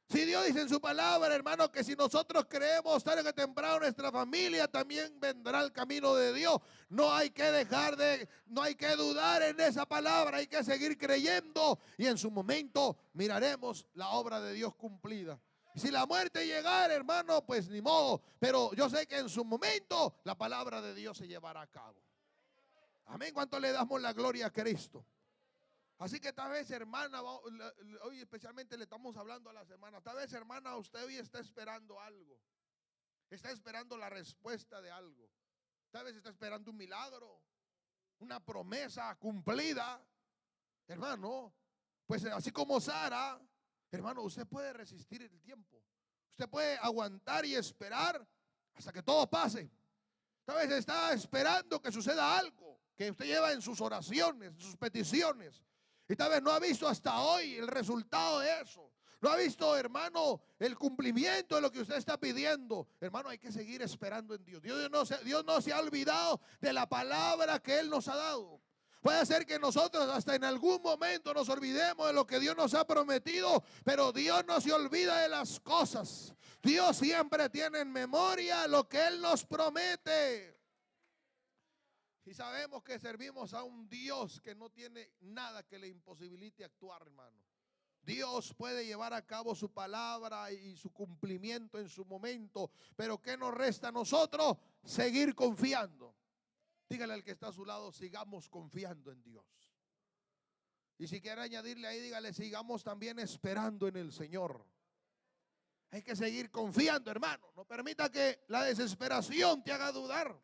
Si Dios dice en su palabra, hermano, que si nosotros creemos tarde que temprano nuestra familia también vendrá el camino de Dios. No hay que no hay que dudar en esa palabra. Hay que seguir creyendo y en su momento miraremos la obra de Dios cumplida. Si la muerte llegara, hermano, pues ni modo. Pero yo sé que en su momento la palabra de Dios se llevará a cabo. Amén. ¿Cuánto le damos la gloria a Cristo? Así que tal vez, hermana, hoy especialmente le estamos hablando a las hermanas. Tal vez, hermana, usted hoy está esperando algo. Está esperando la respuesta de algo. Tal vez está esperando un milagro, una promesa cumplida. Hermano, pues así como Sara, hermano, usted puede resistir el tiempo. Usted puede aguantar y esperar hasta que todo pase. Tal vez está esperando que suceda algo que usted lleva en sus oraciones, en sus peticiones. Y tal vez no ha visto hasta hoy el resultado de eso. No ha visto, hermano, el cumplimiento de lo que usted está pidiendo. Hermano, hay que seguir esperando en Dios. Dios no se ha olvidado de la palabra que Él nos ha dado. Puede ser que nosotros hasta en algún momento nos olvidemos de lo que Dios nos ha prometido, pero Dios no se olvida de las cosas. Dios siempre tiene en memoria lo que Él nos promete. Y sabemos que servimos a un Dios que no tiene nada que le imposibilite actuar, hermano. Dios puede llevar a cabo su palabra y su cumplimiento en su momento, pero ¿qué nos resta a nosotros? Seguir confiando. Dígale al que está a su lado, sigamos confiando en Dios. Y si quiere añadirle ahí, dígale, sigamos también esperando en el Señor. Hay que seguir confiando, hermano. No permita que la desesperación te haga dudar.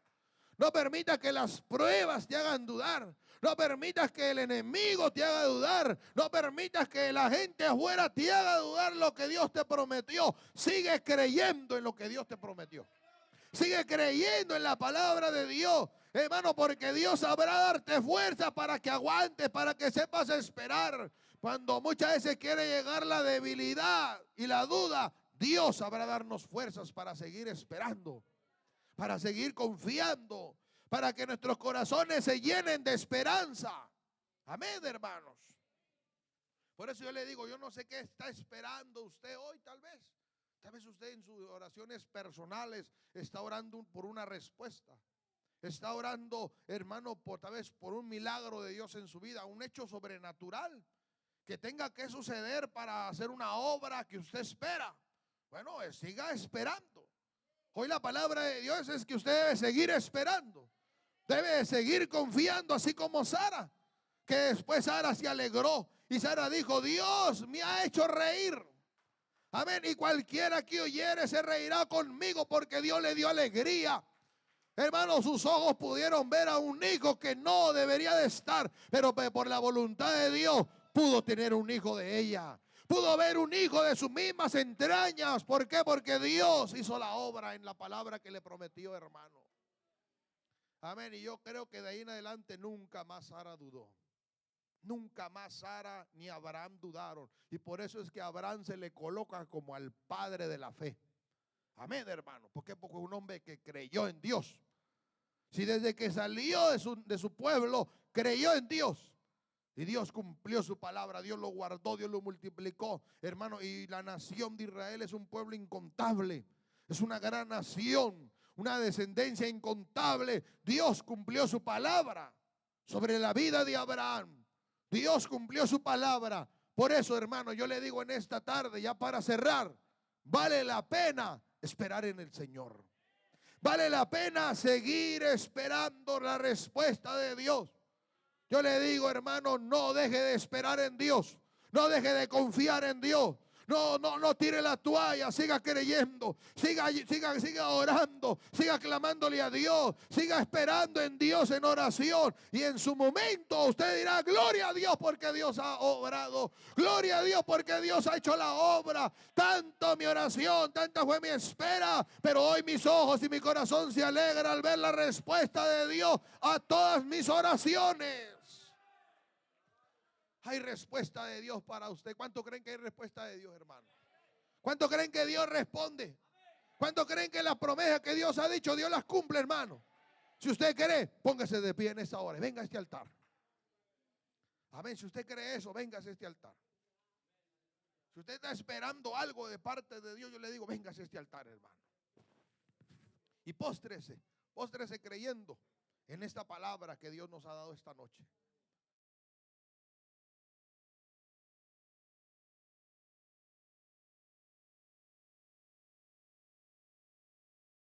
No permitas que las pruebas te hagan dudar. No permitas que el enemigo te haga dudar. No permitas que la gente afuera te haga dudar lo que Dios te prometió. Sigue creyendo en lo que Dios te prometió. Sigue creyendo en la palabra de Dios, hermano, porque Dios sabrá darte fuerza para que aguantes, para que sepas esperar. Cuando muchas veces quiere llegar la debilidad y la duda, Dios sabrá darnos fuerzas para seguir esperando, para seguir confiando, para que nuestros corazones se llenen de esperanza. Amén, hermanos. Por eso yo le digo, yo no sé qué está esperando usted hoy, tal vez. Tal vez usted en sus oraciones personales está orando por una respuesta. Está orando, hermano, tal vez por un milagro de Dios en su vida, un hecho sobrenatural que tenga que suceder para hacer una obra que usted espera. Bueno, siga esperando. Hoy la palabra de Dios es que usted debe seguir esperando. Debe seguir confiando, así como Sara, que después Sara se alegró y Sara dijo, Dios me ha hecho reír. Amén. Y cualquiera que oyere se reirá conmigo porque Dios le dio alegría. Hermanos, sus ojos pudieron ver a un hijo que no debería de estar, pero por la voluntad de Dios pudo tener un hijo de ella. Pudo ver un hijo de sus mismas entrañas. ¿Por qué? Porque Dios hizo la obra en la palabra que le prometió, hermano. Amén. Y yo creo que de ahí en adelante nunca más Sara dudó. Nunca más Sara ni Abraham dudaron. Y por eso es que a Abraham se le coloca como al padre de la fe. Amén, hermano. ¿Por qué? Porque es un hombre que creyó en Dios. Si desde que salió de su pueblo creyó en Dios. Y Dios cumplió su palabra. Dios lo guardó, Dios lo multiplicó. Hermano, y la nación de Israel es un pueblo incontable. Es una gran nación. Una descendencia incontable. Dios cumplió su palabra sobre la vida de Abraham. Dios cumplió su palabra. Por eso, hermano, yo le digo en esta tarde, ya para cerrar, vale la pena esperar en el Señor. Vale la pena seguir esperando la respuesta de Dios. Yo le digo, hermano, no deje de esperar en Dios. No deje de confiar en Dios. No tire la toalla, siga creyendo, siga orando, siga clamándole a Dios, siga esperando en Dios en oración. Y en su momento usted dirá, gloria a Dios porque Dios ha obrado, gloria a Dios porque Dios ha hecho la obra. Tanto mi oración, tanta fue mi espera, pero hoy mis ojos y mi corazón se alegra al ver la respuesta de Dios a todas mis oraciones. Hay respuesta de Dios para usted. ¿Cuánto creen que hay respuesta de Dios, hermano? ¿Cuánto creen que Dios responde? ¿Cuántos creen que las promesas que Dios ha dicho, Dios las cumple, hermano? Si usted cree, póngase de pie en esta hora. Venga a este altar. Amén. Si usted cree eso, venga a este altar. Si usted está esperando algo de parte de Dios, yo le digo, venga a este altar, hermano. Y póstrese creyendo en esta palabra que Dios nos ha dado esta noche.